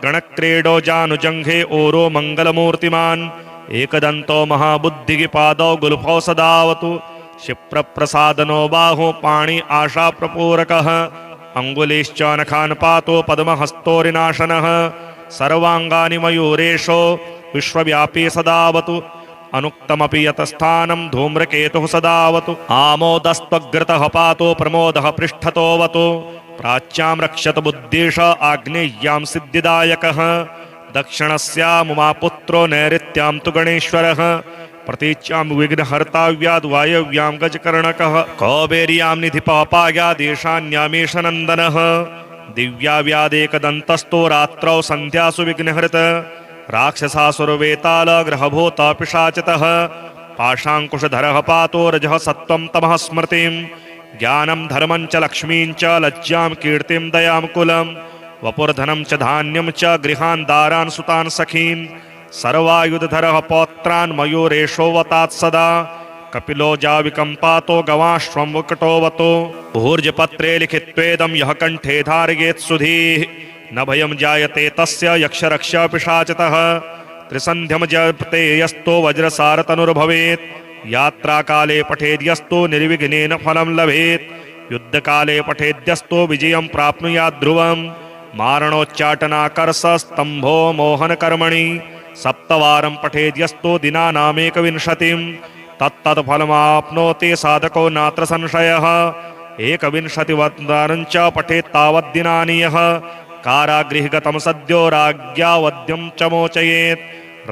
गणक्रीडो जानुजंघे ओरो मंगलमूर्तिमान् एकदंतो महाबुद्धिपादौ गुल्फौ सदावतु क्षिप्रप्रसादनो बाहो पाणि आशा प्रपूरकः अंगुलीश्च नखान् पातो पद्महस्तोरिनाशनः सर्वांगानि मयूरेशो विश्वव्यापी सदावतु अनुक्तमपि यतस्थानं धूम्रकेतुः सदावतु आमोदस्त्वग्रतः पातो प्रमोदः पृष्ठतोऽवतु प्राच्यां रक्षत बुद्धीश आग्नेय्यां सिद्धिदायकः दक्षिणस्यामुमापुत्रो नैऋत्यां तु गणेश्वरः प्रतीच्यां विघ्नहर्ताव्याद् वायव्यां गजकर्णकः कौबेर्यां निधिपापायादेशान्यामेशनन्दनः दिव्याव्यादेकदन्तस्तो रात्रौ सन्ध्यासु विघ्नहृत राक्षसासुरवेताल ग्रहभूत पिशाचतः पाशाङ्कुशधरः पातो रजः सत्त्वं तमः स्मृतिं ज्ञानं धर्मं च लक्ष्मीं च लज्जां कीर्तिं दयां कुलं वपुर्धनं च धान्यं च गृहान् दारान् सुतान् सखीन् सर्वायुधधरः पौत्रान् मयूरेशोऽवतात् सदा कपिलो जाविकं पातो गवाश्वं वकटोऽवतो भूर्जपत्रे लिखित्वेदं यः कंठे धारयेत् सुधीः न भयं जायते तस्य यक्षरक्ष पिशाचतः त्रिसन्ध्यं जपते यस्तो वज्रसारतनुर्भवेत् यात्राकाले पठेद्यस्तो निर्विघ्नेन फलं लभेत् युद्धकाले पठेद्यस्तो विजयं प्राप्नुयात् ध्रुवम् मारणोच्चाटनाकर्षस्तम्भो मोहनकर्मणि सप्तवारं पठेद्यस्तो दिनानामेकविंशतिं तत्तत्फलमाप्नोति साधको नात्र संशयः एकविंशतिवारं च पठेत् तावद्दिनानि यः कारागृहगतं सद्यो राज्ञावद्यं च मोचयेत्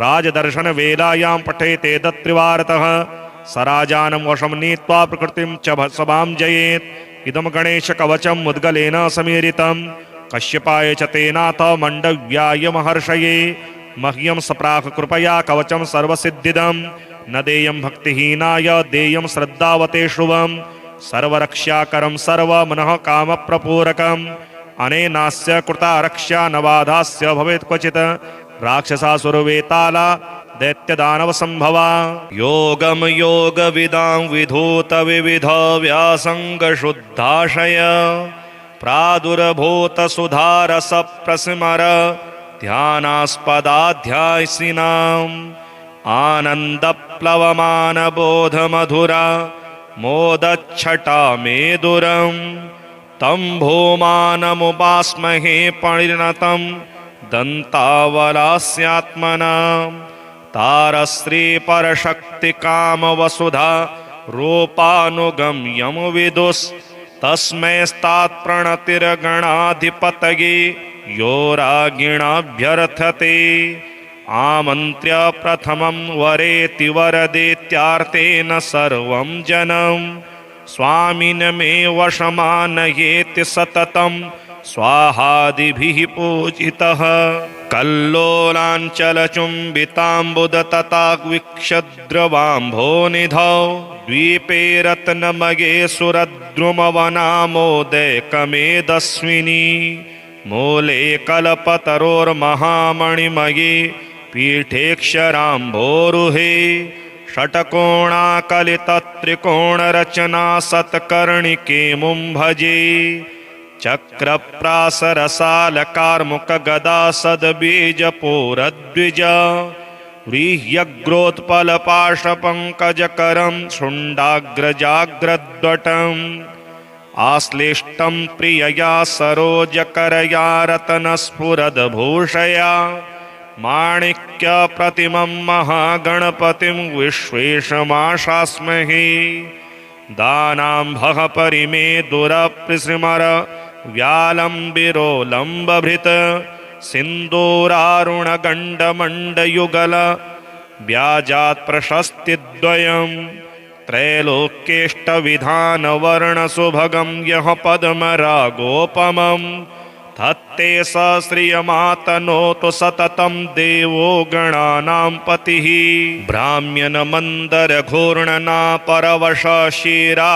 राजदर्शनवेलायां पठेते तत्त्रिवारतः स राजानं वशं नीत्वा प्रकृतिं च सभां जयेत् इदं गणेशकवचं मुद्गलेन समीरितं कश्यपाय च तेनाथ मण्डव्याय महर्षये मह्यं सप्राह कृपया कवचं सर्वसिद्धिदं न देयं भक्तिहीनाय देयं श्रद्धावते शुभं सर्वरक्षाकरं सर्वमनः कामप्रपूरकम् अनेनास्य कृता रक्षा न बाधास्य भवेत् क्वचित् राक्षसासुरवेताला दैत्यदानवसम्भवा योगं योगविदां विधूत विविध व्यासङ्गशुद्धाशय प्रादुर्भूत सुधारस प्रस्मर ध्यानास्पदाध्यायसिनाम् आनन्दप्लवमानबोधमधुरा मोदच्छटा मेदुरम् तं भूमानमुपास्महे परिणतं दन्तावलास्यात्मनां तारश्रीपरशक्तिकामवसुधा रूपानुगम्यं विदुस्तस्मैस्तात्प्रणतिर्गणाधिपतये यो रागिणाभ्यर्थते आमन्त्र्य प्रथमं वरेति वरदेत्यार्तेन सर्वं जनं स्वामिनमेव शमानयेति सततं स्वाहादिभिः पूजितः कल्लोलाञ्चलचुम्बिताम्बुदतताग्विक्षद्रवाम्भोनिधौ द्वीपे रत्नमये सुरद्रुमवनामोदयकमेदस्विनी मूले कल्पतरोर्महामणिमये पीठेक्षराम्भोरुहे षट्कोणाकलितत्रिकोणरचना सत्कर्णिके मुं भजे चक्रप्रासरसालकार्मुकगदा सद्बीजपोरद्विज व्रीह्यग्रोत्पलपाशपङ्कजकरं शुण्डाग्रजाग्रद्वटम् आश्लिष्टं प्रियया सरोजकरया रत्नस्फुरद्भूषया माणिक्यप्रतिमं महागणपतिं विश्वेशमाशास्महे दानाम्भः परिमे दुरप्रिसृमर व्यालम्बिरोलम्बभृत् सिन्दूरारुणगण्डमण्डयुगल व्याजात् प्रशस्तिद्वयम् त्रैलोक्येष्टविधानवर्णसुभगं यः पद्मरागोपमम् तत्ते स श्रियमातनोतु सततं देवो गणानां पतिः भ्राम्यन्मन्दरघूर्णना परवश क्षीराब्धिविचिच्छटा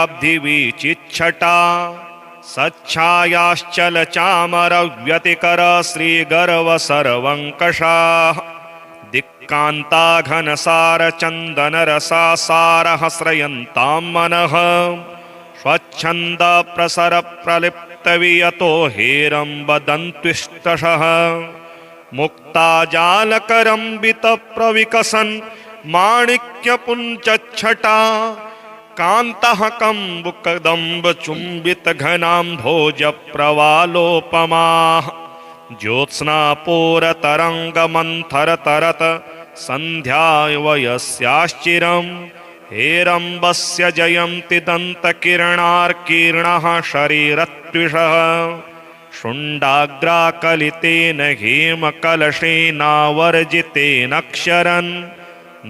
सच्छायाश्चलचामरव्यतिकर श्रीगर्वसर्वङ्कषाः दिक्कान्ता घनसारचन्दनरसा सारहस्रयन्तां मनः स्वच्छन्दप्रसरप्रलिप्तवियतो हेरम्बदन्त्विष्टशः मुक्ताजालकरम्बितप्रविकसन् माणिक्यपुञ्चच्छटा कान्तः कम्बुकदम्बचुम्बितघनाम्भोजप्रवालोपमाः ज्योत्स्नापूरतरङ्गमन्थरतरत सन्ध्यावयस्याश्चिरम् हेरम्बस्य जयन्ति दन्तकिरणार्कीर्णः शरीरत्विषः शुण्डाग्राकलितेन हेमकलशेनावर्जितेनक्षरन्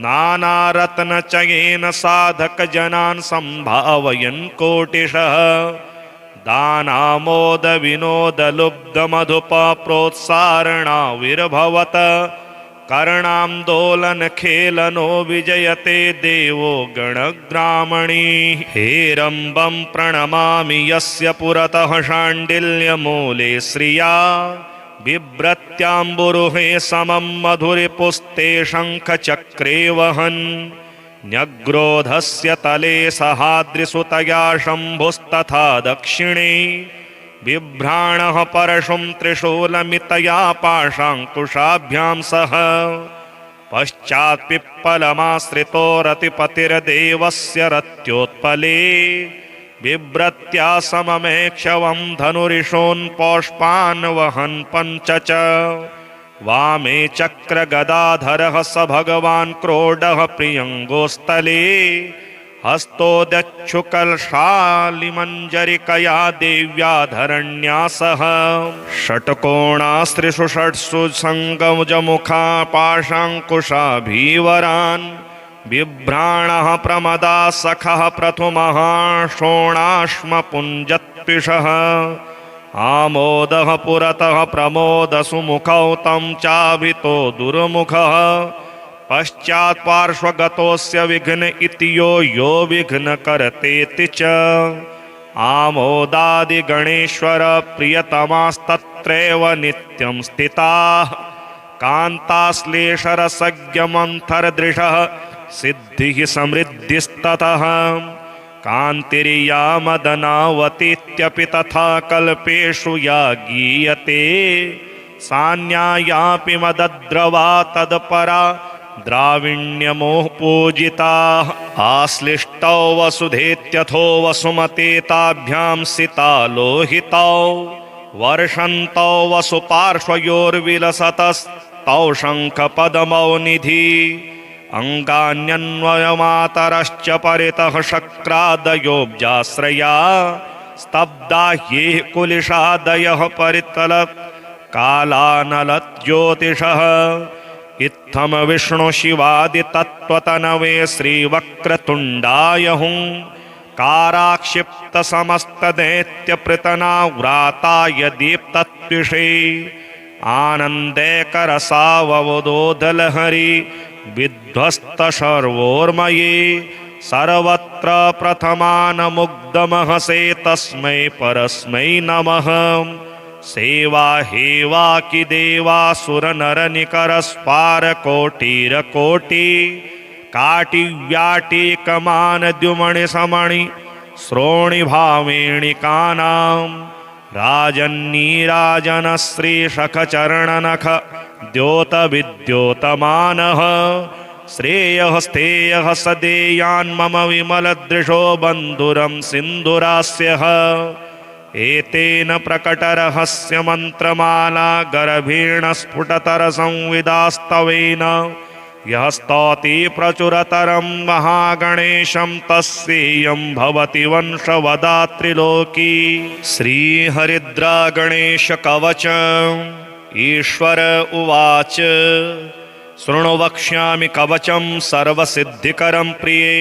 नानारत्नचयेन साधकजनान् सम्भावयन् कोटिशः दानामोदविनोदलुब्धमधुप प्रोत्सारणाविर्भवत कर्णान्दोलनखेलनो विजयते देवो गणग्रामणी हेरम्बं प्रणमामि यस्य पुरतः शाण्डिल्यमूले श्रिया बिभ्रत्याम्बुरुहे समं मधुरिपुस्ते शङ्खचक्रे वहन् न्यग्रोधस्य तले सहाद्रिसुतया शम्भुस्तथा दक्षिणे बिभ्राणः परशुं त्रिशूलमितया पाशाङ्कुशाभ्यां सह पश्चात्पिप्पलमाश्रितो रतिपतिर्देवस्य रत्योत्पले बिभ्रत्या सममेक्षवं धनुरिषोन् पौष्पान् वहन् पञ्च च वामे चक्रगदाधरः स भगवान् क्रोडः प्रियङ्गोस्थले हस्तोदच्छुकलशालिमञ्जरिकया देव्या धरण्या सह षट्कोणास्त्रिषु षट्सु सङ्गमुखा पाशाङ्कुशाभीवरान् बिभ्राणः प्रमदा सखः प्रथमः शोणाश्मपुञ्जत्विषः आमोदः पुरतः प्रमोदसुमुखौ तं चाभितो दुर्मुखः पश्चात्पार्श्वगतोऽस्य विघ्न इति यो विघ्न करतेति च आमोदादिगणेश्वर प्रियतमास्तत्रैव नित्यं स्थिताः कान्ताश्लेषरसज्ञमन्थरदृशः सिद्धिः समृद्धिस्ततः कान्तिरिया मदनावतीत्यपि तथा कल्पेषु या गीयते सान्यायापि मदद्रवा तत्परा द्राविण्यमोह पूजिताः आश्लिष्टौ वसुधेत्यथो वसुमते ताभ्यां सिता लोहितौ वर्षन्तौ वसुपार्श्वयोर्विलसतस्तौ शङ्खपदमौ निधि अङ्गान्यन्वयमातरश्च परितः शक्रादयोऽब्जाश्रया स्तब्धा ह्येः कुलिशादयः परितल कालानलज्योतिषः इत्थं विष्णुशिवादितत्त्वतनवे श्रीवक्रतुण्डाय हुं काराक्षिप्तसमस्तदैत्यपृतनाव्राताय दीप्तत्विषे आनन्दैकरसाववदोदलहरि विध्वस्तशर्वोर्मये सर्वत्र प्रथमानमुग्धमहसे तस्मै परस्मै नमः सेवा हेवाकि देवासुरनरनिकरस्पारकोटिरकोटि काटिव्याटिकमानद्युमणिसमणि श्रोणिभावेणिकानां राजन्नीराजनश्रीशखचरणनख द्योतविद्योतमानः श्रेयः स्थेयः सदेयान्मम विमलदृशो बन्धुरं सिन्धुरास्यः एतेन प्रकटरहस्यमन्त्रमाला गर्भेण स्फुटतरसंविदास्तवेन यः स्तौति प्रचुरतरं महागणेशं तस्येयं भवति वंशवदात्रिलोकी श्रीहरिद्रागणेशकवच ईश्वर उवाच शृणु वक्ष्यामि कवचं सर्वसिद्धिकरं प्रिये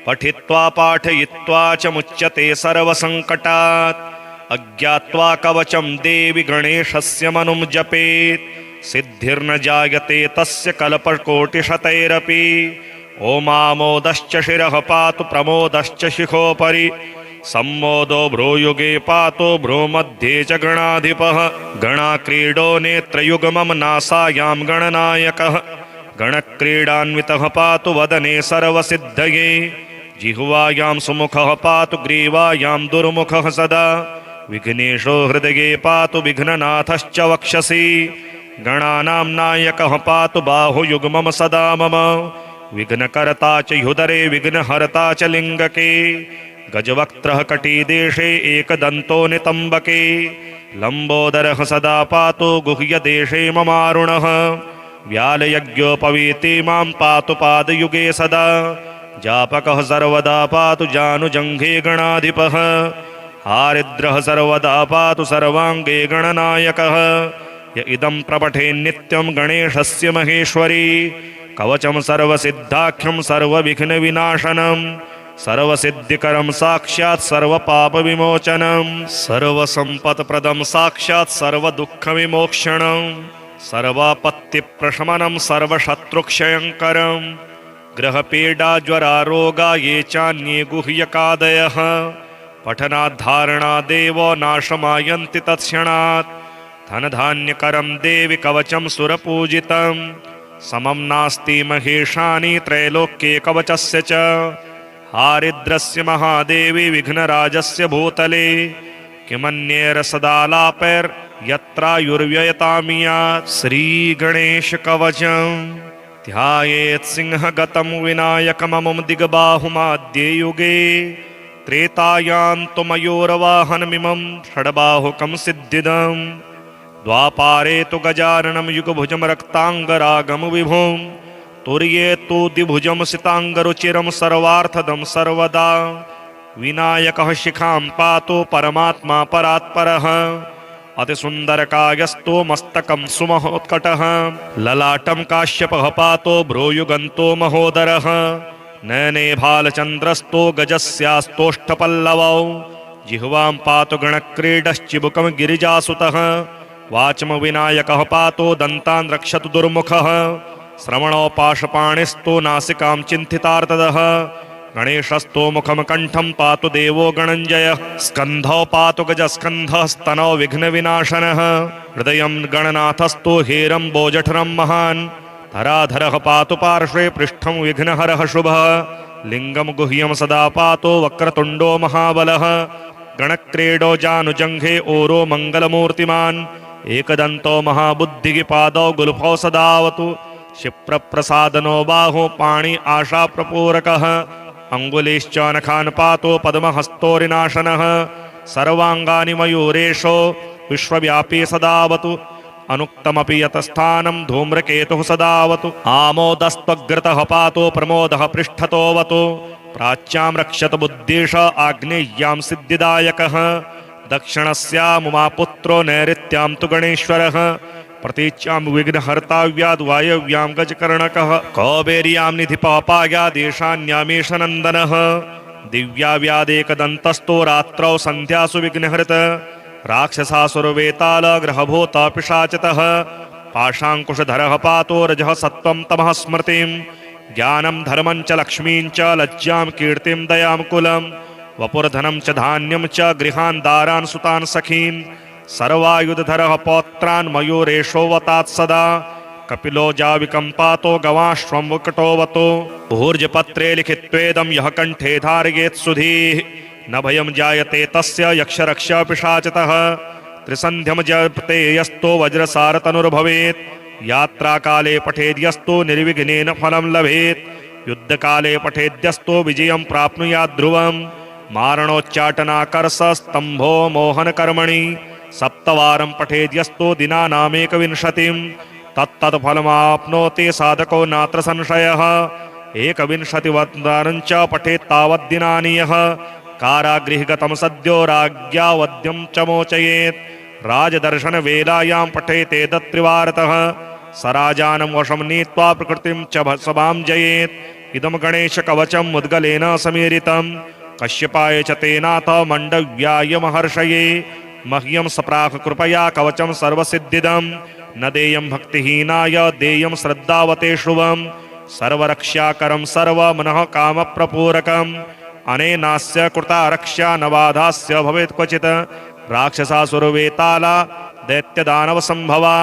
पठित्वा पाठयित्वा च मुच्यते सर्वसङ्कटात् अज्ञात्वा कवचं देवि गणेशस्य मनुं जपेत् सिद्धिर्न जायते तस्य कल्पकोटिशतैरपि ओमामोदश्च शिरः पातु प्रमोदश्च शिखोपरि सम्मोदो भ्रूयुगे पातो भ्रूमध्ये च गणाधिपः गणाक्रीडो नेत्रयुग्मं नासायां गणनायकः गणक्रीडान्वितः पातु वदने सर्वसिद्धये जिह्वायां सुमुखः पातु ग्रीवायां दुर्मुखः सदा विघ्नेशो हृदये पातु विघ्ननाथश्च वक्षसि गणानां नायकः पातु बाहुयुग्मं सदा मम विघ्नकर्ता च ह्युदरे विघ्नहर्ता च लिङ्गके गजवक्त्रः कटीदेशे एकदन्तो नितम्बके लम्बोदरः सदा पातु गुह्यदेशे ममारुणः व्यालयज्ञोपवीति मां पातु पादयुगे सदा जापकः सर्वदा पातु जानुजङ्घे गणाधिपः आरिद्रः सर्वदा पातु सर्वाङ्गे गणनायकः य इदं प्रपठेन्नित्यं गणेशस्य महेश्वरी कवचं सर्वसिद्धाख्यं सर्वविघ्नविनाशनं सर्वसिद्धिकरं साक्षात् सर्वपापविमोचनं सर्वसम्पत्प्रदं साक्षात् सर्वदुःखविमोक्षणं सर्वापत्तिप्रशमनं सर्वशत्रुक्षयङ्करं ग्रहपीडाज्वरारोगा ये चान्ये गुह्यकादयः पठनाद्धारणादेव नाशमायन्ति तत्क्षणात् धनधान्यकरं देवि कवचं सुरपूजितं समं नास्ति महेशानि त्रैलोक्ये कवचस्य च हारिद्रस्य महादेवी विघ्नराजस्य भूतले किमन्येरसदालापैर्यत्रायुर्व्ययतामियात् श्रीगणेशकवचं ध्यायेत् सिंहगतं विनायकममुं दिग्बाहुमाद्ये युगे त्रेतायां तु मयूरवाहनमिमं षड्बाहुकं सिद्धिदं द्वापारे तु गजाननं युगभुजं रक्ताङ्गरागं विभुं तुर्ये तु द्विभुजं सिताङ्गरुचिरं सर्वार्थदं सर्वदा विनायकः शिखां पातु परमात्मा परात्परः अतिसुन्दरकायस्तो मस्तकं सुमहोत्कटः ललाटं काश्यपः पातो भ्रूयुगन्तो महोदरः नयने भालचन्द्रस्तो गजस्यास्तोष्ठपल्लवौ जिह्वां पातु गणक्रीडश्चिबुकं गिरिजासुतः वाचम विनायकः पातो दन्तान् रक्षतु दुर्मुखः श्रवणो पाशपाणिस्तो नासिकां चिन्तितार्तदः गणेशस्तो मुखं कण्ठं पातु देवो गणञ्जयः स्कन्धौ पातु गजस्कन्धः स्तनौ विघ्नविनाशनः हृदयं गणनाथस्तो हेरम्बोजठरं महान् धराधरः पातु पार्श्वे पृष्ठं विघ्नहरः शुभः लिङ्गं गुह्यं सदा पातो वक्रतुण्डो महाबलः गणक्रीडो जानुजङ्घे ओरो मङ्गलमूर्तिमान् एकदन्तो महाबुद्धिपादौ गुल्फौ सदावतु क्षिप्रप्रसादनो बाहो पाणि आशाप्रपूरकः अङ्गुलीश्च नखान् पातो पद्महस्तोरिनाशनः सर्वाङ्गानि मयूरेशो विश्वव्यापी सदावतु अनुक्तमपि यतस्थानं धूम्रकेतुः सदावतु आमोदस्त्वग्रतः पातो प्रमोदः पृष्ठतोऽवतु प्राच्यां रक्षत बुद्धिश आग्नेय्यां सिद्धिदायकः दक्षिणस्यामुमापुत्रो नैऋत्यां तु गणेश्वरः प्रतीच्यां विघ्नहर्ताव्याद् वायव्यां गजकर्णकः कौबेर्यां निधिपापायादेशान्यामेशनन्दनः दिव्याव्यादेकदन्तस्तो रात्रौ सन्ध्यासु विघ्नहृत राक्षसासुरवेतालग्रहभूता पिशाचतः पाशाङ्कुशधरः पातो रजः सत्त्वं तमः स्मृतिं ज्ञानं धर्मं च लक्ष्मीं च लज्जां कीर्तिं दयां कुलं वपुर्धनं च धान्यं च गृहान् दारान् सुतान् सखीन् सर्वायुधधरः पौत्रान् मयूरेशोऽवतात् सदा कपिलो जाविकं पातो गवाश्वं वकटोऽवतो भूर्जपत्रे लिखित्वेदं यः कण्ठे धारयेत् सुधीः न भयं जायते तस्य यक्षरक्षा पिशाचतः त्रिसन्ध्यं जपते यस्तो वज्रसारतनुर्भवेत् यात्राकाले पठेद्यस्तो निर्विघ्नेन फलं लभेत् युद्धकाले पठेद्यस्तो विजयं प्राप्नुयात् ध्रुवं मारणोच्चाटनाकर्षस्तम्भो मोहनकर्मणि सप्तवारं पठेद्यस्तो दिनानामेकविंशतिं तत्तत्फलमाप्नोति साधको नात्र संशयः एकविंशतिवारं च पठेत् तावद्दिनानि यः कारागृहगतं सद्यो राज्ञावद्यं च मोचयेत् राजदर्शनवेलायां पठेते तत्त्रिवारतः स राजानं वशं नीत्वा प्रकृतिं च सभां जयेत् इदं गणेशकवचं मुद्गलेन समीरितं कश्यपाय च तेनाथ मण्डव्याय महर्षये मह्यं सप्राह कृपया कवचं सर्वसिद्धिदं न देयं भक्तिहीनाय देयं श्रद्धावते शुभं सर्वरक्षाकरं सर्वमनः कामप्रपूरकं अनेनास्य कृता रक्षा न बाधास्य भवेत् क्वचित् राक्षसासुरवेताला दैत्यदानवसम्भवा।